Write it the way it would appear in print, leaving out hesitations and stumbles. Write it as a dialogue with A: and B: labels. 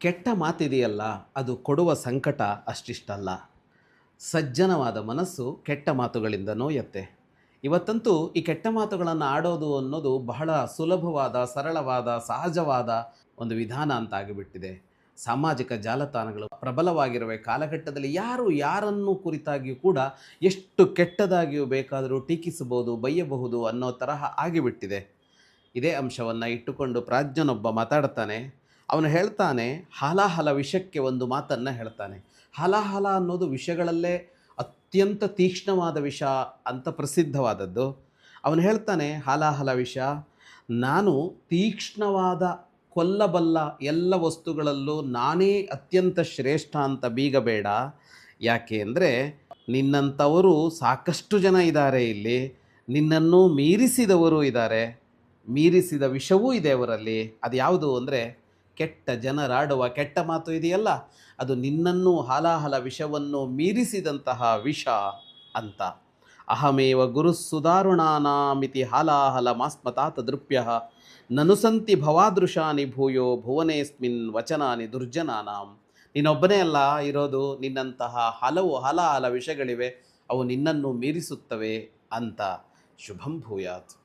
A: ಕೆಟ್ಟ ಮಾತಿದೆಯಲ್ಲ, ಅದು ಕೊಡುವ ಸಂಕಟ ಅಷ್ಟಿಷ್ಟಲ್ಲ. ಸಜ್ಜನವಾದ ಮನಸ್ಸು ಕೆಟ್ಟ ಮಾತುಗಳಿಂದ ನೋಯತ್ತೆ. ಇವತ್ತಂತೂ ಈ ಕೆಟ್ಟ ಮಾತುಗಳನ್ನು ಆಡೋದು ಅನ್ನೋದು ಬಹಳ ಸುಲಭವಾದ, ಸರಳವಾದ, ಸಹಜವಾದ ಒಂದು ವಿಧಾನ ಅಂತ ಆಗಿಬಿಟ್ಟಿದೆ. ಸಾಮಾಜಿಕ ಜಾಲತಾಣಗಳು ಪ್ರಬಲವಾಗಿರುವ ಕಾಲಘಟ್ಟದಲ್ಲಿ ಯಾರು ಯಾರನ್ನು ಕುರಿತಾಗಿಯೂ ಕೂಡ ಎಷ್ಟು ಕೆಟ್ಟದಾಗಿಯೂ ಬೇಕಾದರೂ ಟೀಕಿಸಬಹುದು, ಬೈಯಬಹುದು ಅನ್ನೋ ತರಹ ಆಗಿಬಿಟ್ಟಿದೆ. ಇದೇ ಅಂಶವನ್ನು ಇಟ್ಟುಕೊಂಡು ಪ್ರಾಜ್ಞನೊಬ್ಬ ಮಾತಾಡ್ತಾನೆ. ಅವನು ಹೇಳ್ತಾನೆ, ಹಾಲಾಹಲ ವಿಷಕ್ಕೆ ಒಂದು ಮಾತನ್ನು ಹೇಳ್ತಾನೆ. ಹಾಲಾಹಲ ಅನ್ನೋದು ವಿಷಗಳಲ್ಲೇ ಅತ್ಯಂತ ತೀಕ್ಷ್ಣವಾದ ವಿಷ ಅಂತ ಪ್ರಸಿದ್ಧವಾದದ್ದು. ಅವನು ಹೇಳ್ತಾನೆ, ಹಾಲಾಹಲ ವಿಷ, ನಾನು ತೀಕ್ಷ್ಣವಾದ ಕೊಲ್ಲಬಲ್ಲ ಎಲ್ಲ ವಸ್ತುಗಳಲ್ಲೂ ನಾನೇ ಅತ್ಯಂತ ಶ್ರೇಷ್ಠ ಅಂತ ಬೀಗಬೇಡ. ಯಾಕೆ ಅಂದರೆ ನಿನ್ನಂಥವರು ಸಾಕಷ್ಟು ಜನ ಇದ್ದಾರೆ ಇಲ್ಲಿ, ನಿನ್ನನ್ನು ಮೀರಿಸಿದವರು ಇದ್ದಾರೆ, ಮೀರಿಸಿದ ವಿಷವೂ ಇದೆ ಅವರಲ್ಲಿ. ಅದು ಯಾವುದು ಅಂದರೆ ಕೆಟ್ಟ ಜನರಾಡುವ ಕೆಟ್ಟ ಮಾತು ಇದೆಯಲ್ಲ, ಅದು ನಿನ್ನನ್ನು ಹಾಲಾಹಲ ವಿಷವನ್ನು ಮೀರಿಸಿದಂತಹ ವಿಷ ಅಂತ. ಅಹಮೇವ ಗುರುಸ್ಸುದಾರುಣಾನಾಮಿತಿ ಹಾಲಾಹಲ ಮಾಸ್ಮತಾತ ದೃಪ್ಯ ನನುಸಂತಿ ಭವಾದೃಶಾನಿ ಭೂಯೋ ಭುವನೇಸ್ಮಿನ್ ವಚನಾನಿ ದುರ್ಜನಾನಾಂ. ನೀನೊಬ್ಬನೇ ಅಲ್ಲ ಇರೋದು, ನಿನ್ನಂತಹ ಹಲವು ಹಾಲಾಹಲ ವಿಷಗಳಿವೆ, ಅವು ನಿನ್ನನ್ನು ಮೀರಿಸುತ್ತವೆ ಅಂತ. ಶುಭಂ ಭೂಯಾತ್.